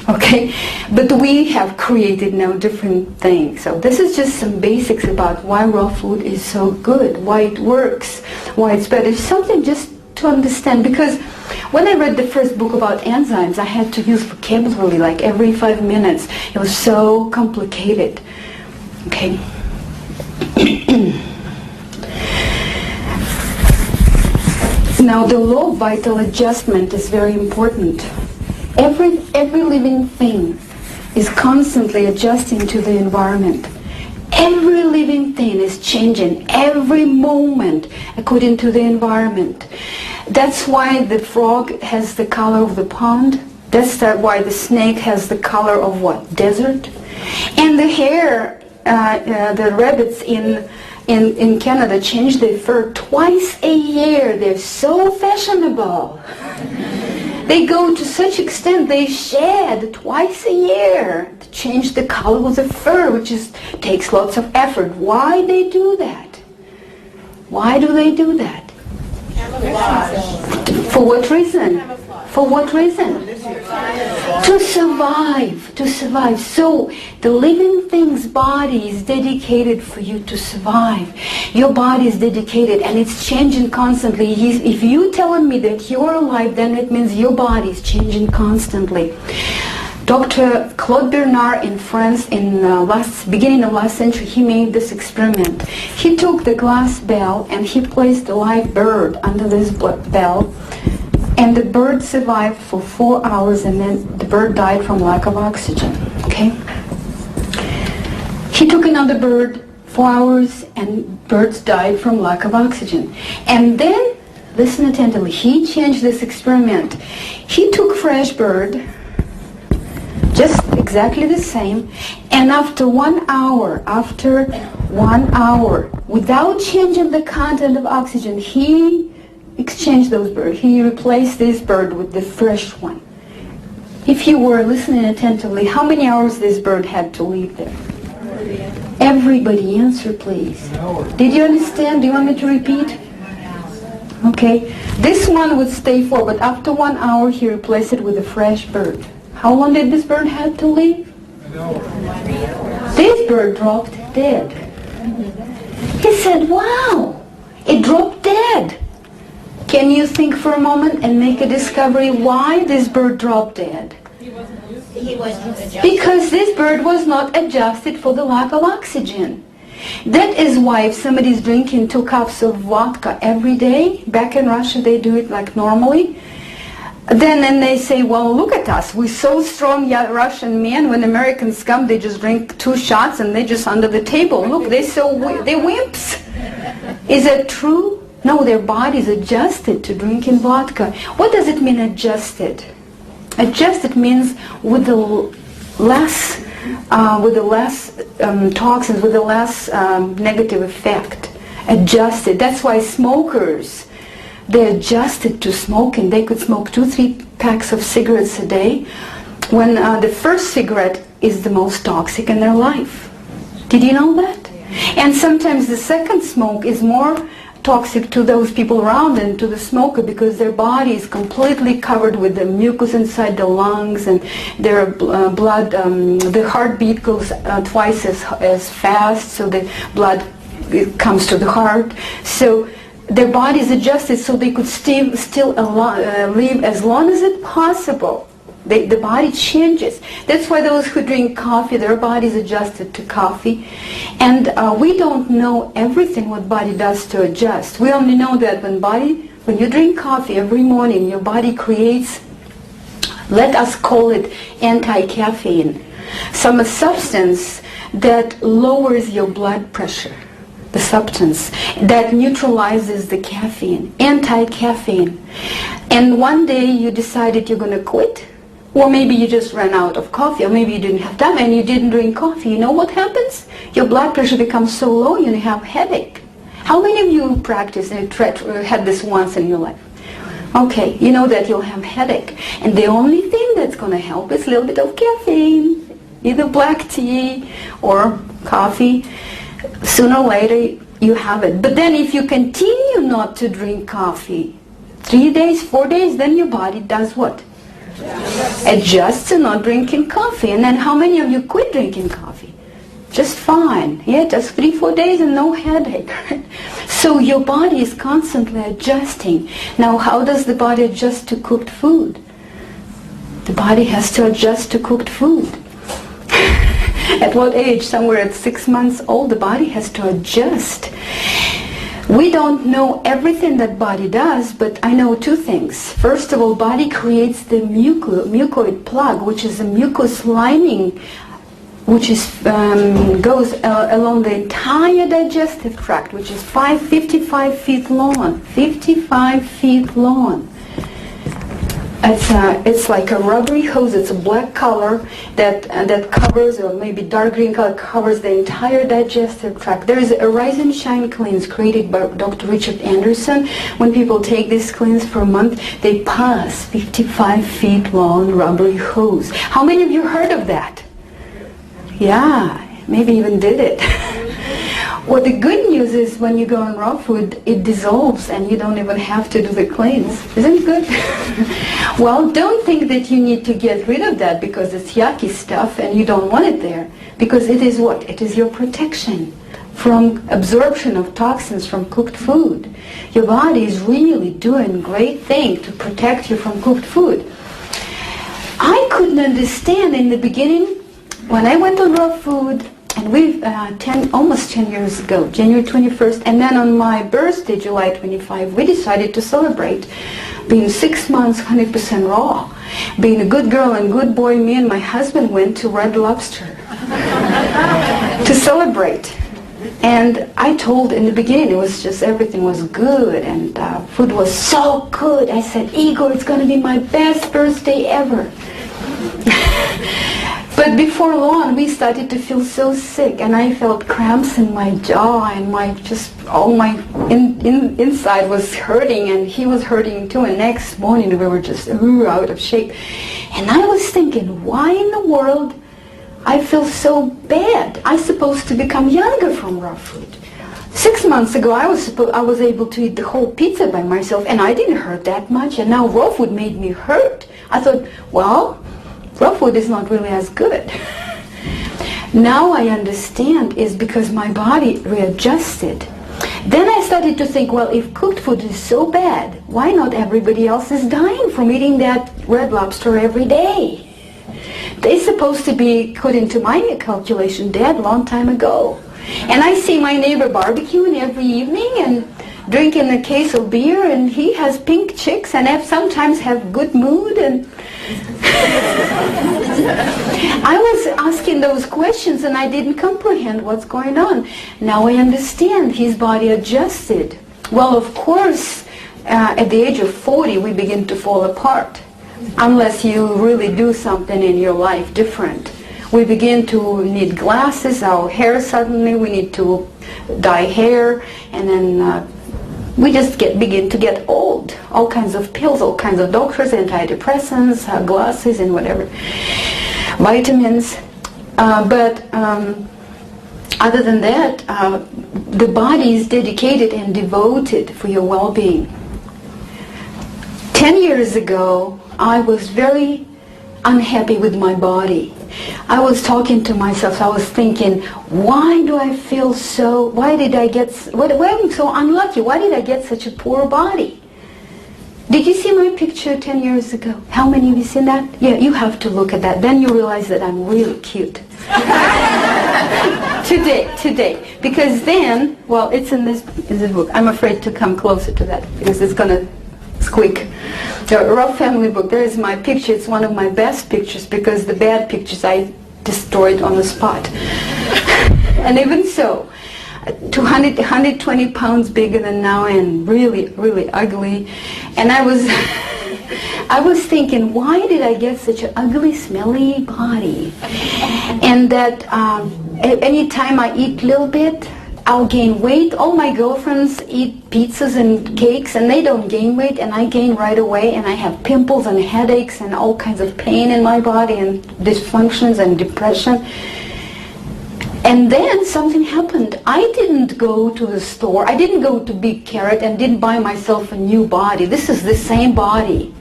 Okay, but we have created now different things. So this is just some basics about why raw food is so good, why it works, why it's better. It's something just to understand, because when I read the first book about enzymes, I had to use vocabulary like every 5 minutes. It was so complicated. Okay. Now the low vital adjustment is very important. Every living thing is constantly adjusting to the environment. Every living thing is changing every moment according to the environment. That's why the frog has the color of the pond. That's why the snake has the color of what? Desert. And the hair, the rabbits in Canada change their fur twice a year. They're so fashionable. They go to such extent they shed twice a year to change the color of the fur, which takes lots of effort. Why they do that? Why do they do that? Camouflage. For what reason? Camouflage. For what reason? To survive. To survive. So the living thing's body is dedicated for you to survive. Your body is dedicated and it's changing constantly. If you're telling me that you're alive, then it means your body is changing constantly. Dr. Claude Bernard in France in beginning of last century, he made this experiment. He took the glass bell and he placed a live bird under this bell, and the bird survived for 4 hours, and then the bird died from lack of oxygen. Okay? He took another bird, 4 hours, and birds died from lack of oxygen. And then, listen attentively, he changed this experiment. He took fresh bird, just exactly the same, and after 1 hour, without changing the content of oxygen, he exchanged those birds. He replaced this bird with the fresh one. If you were listening attentively, how many hours this bird had to live there? Everybody answer, please. Did you understand? Do you want me to repeat? Okay. This one would stay for, but after 1 hour, he replaced it with a fresh bird. How long did this bird have to live? This bird dropped dead. He said, wow, it dropped dead. Can you think for a moment and make a discovery why this bird dropped dead? He wasn't adjusted. Because this bird was not adjusted for the lack of oxygen. That is why if somebody's drinking 2 cups of vodka every day, back in Russia they do it like normally, then they say, well, look at us, we're so strong Russian men. When Americans come, they just drink 2 shots and they're just under the table. Look, they're wimps. Is that true? No, their body's adjusted to drinking vodka. What does it mean, adjusted? Adjusted means with the less toxins, with the less negative effect. Adjusted. That's why smokers, they adjusted to smoking. They could smoke 2-3 packs of cigarettes a day, when the first cigarette is the most toxic in their life. Did you know that? And sometimes the second smoke is more toxic to those people around than to the smoker, because their body is completely covered with the mucus inside the lungs, and their blood, the heartbeat goes twice as fast, so the blood comes to the heart. So their body is adjusted so they could still live as long as it's possible. The body changes. That's why those who drink coffee, their body is adjusted to coffee. And we don't know everything what body does to adjust. We only know that when you drink coffee every morning, your body creates, let us call it anti-caffeine, some substance that lowers your blood pressure. The substance that neutralizes the caffeine, anti-caffeine. And one day you decided you're going to quit, or maybe you just ran out of coffee, or maybe you didn't have time and you didn't drink coffee. You know what happens? Your blood pressure becomes so low you have headache. How many of you practiced and had this once in your life? Okay, you know that you'll have headache. And the only thing that's going to help is a little bit of caffeine, either black tea or coffee. Sooner or later you have it. But then if you continue not to drink coffee, 3 days, 4 days, then your body does what? Adjust to not drinking coffee. And then how many of you quit drinking coffee? Just fine. Yeah, just 3-4 days and no headache. So your body is constantly adjusting. Now, how does the body adjust to cooked food? The body has to adjust to cooked food. At what age? Somewhere at 6 months old, the body has to adjust. We don't know everything that body does, but I know two things. First of all, body creates the mucoid plug, which is a mucous lining, which is goes along the entire digestive tract, which is 55 feet long. 55 feet long. It's like a rubbery hose. It's a black color that covers, or maybe dark green color, covers the entire digestive tract. There is a Rise and Shine cleanse created by Dr. Richard Anderson. When people take this cleanse for a month, they pass 55 feet long rubbery hose. How many of you heard of that? Yeah, maybe even did it. Well, the good news is when you go on raw food, it dissolves and you don't even have to do the cleanse. Isn't it good? Well, don't think that you need to get rid of that because it's yucky stuff and you don't want it there. Because it is what? It is your protection from absorption of toxins from cooked food. Your body is really doing great thing to protect you from cooked food. I couldn't understand in the beginning when I went on raw food. And we've, almost 10 years ago, January 21st, and then on my birthday, July 25, we decided to celebrate being 6 months 100% raw. Being a good girl and good boy, me and my husband went to Red Lobster to celebrate. And I told in the beginning, it was just everything was good and food was so good. I said, Igor, it's going to be my best birthday ever. But before long, we started to feel so sick, and I felt cramps in my jaw, and all my inside was hurting, and he was hurting too. And next morning, we were just out of shape. And I was thinking, why in the world I feel so bad? I'm supposed to become younger from raw food. 6 months ago, I was able to eat the whole pizza by myself, and I didn't hurt that much. And now raw food made me hurt. I thought, well, raw food is not really as good. Now I understand is because my body readjusted. Then I started to think, well, if cooked food is so bad, why not everybody else is dying from eating that Red Lobster every day? They're supposed to be, according to my calculation, dead long time ago. And I see my neighbor barbecuing every evening and drinking a case of beer, and he has pink chicks and sometimes have good mood. And I was asking those questions and I didn't comprehend what's going on. Now I understand. His body adjusted. Well, of course, at the age of 40, we begin to fall apart. Unless you really do something in your life different. We begin to need glasses, our hair suddenly, we need to dye hair, and then we just begin to get old. All kinds of pills, all kinds of doctors, antidepressants, glasses, and whatever, vitamins. But other than that, the body is dedicated and devoted for your well-being. 10 years ago, I was very unhappy with my body. I was talking to myself, I was thinking, why do I feel so, why am I so unlucky? Why did I get such a poor body? Did you see my picture 10 years ago? How many of you seen that? Yeah, you have to look at that. Then you realize that I'm really cute. Today. Because then, well, it's in this book. I'm afraid to come closer to that because it's going to squeak. The Raw Family book, there is my picture. It's one of my best pictures because the bad pictures I destroyed on the spot. And even so, 120 pounds bigger than now and really, really ugly. And I was thinking, why did I get such an ugly, smelly body? And that any time I eat a little bit, I'll gain weight. All my girlfriends eat pizzas and cakes and they don't gain weight, and I gain right away, and I have pimples and headaches and all kinds of pain in my body and dysfunctions and depression. And then something happened. I didn't go to the store. I didn't go to Big Carrot and didn't buy myself a new body. This is the same body.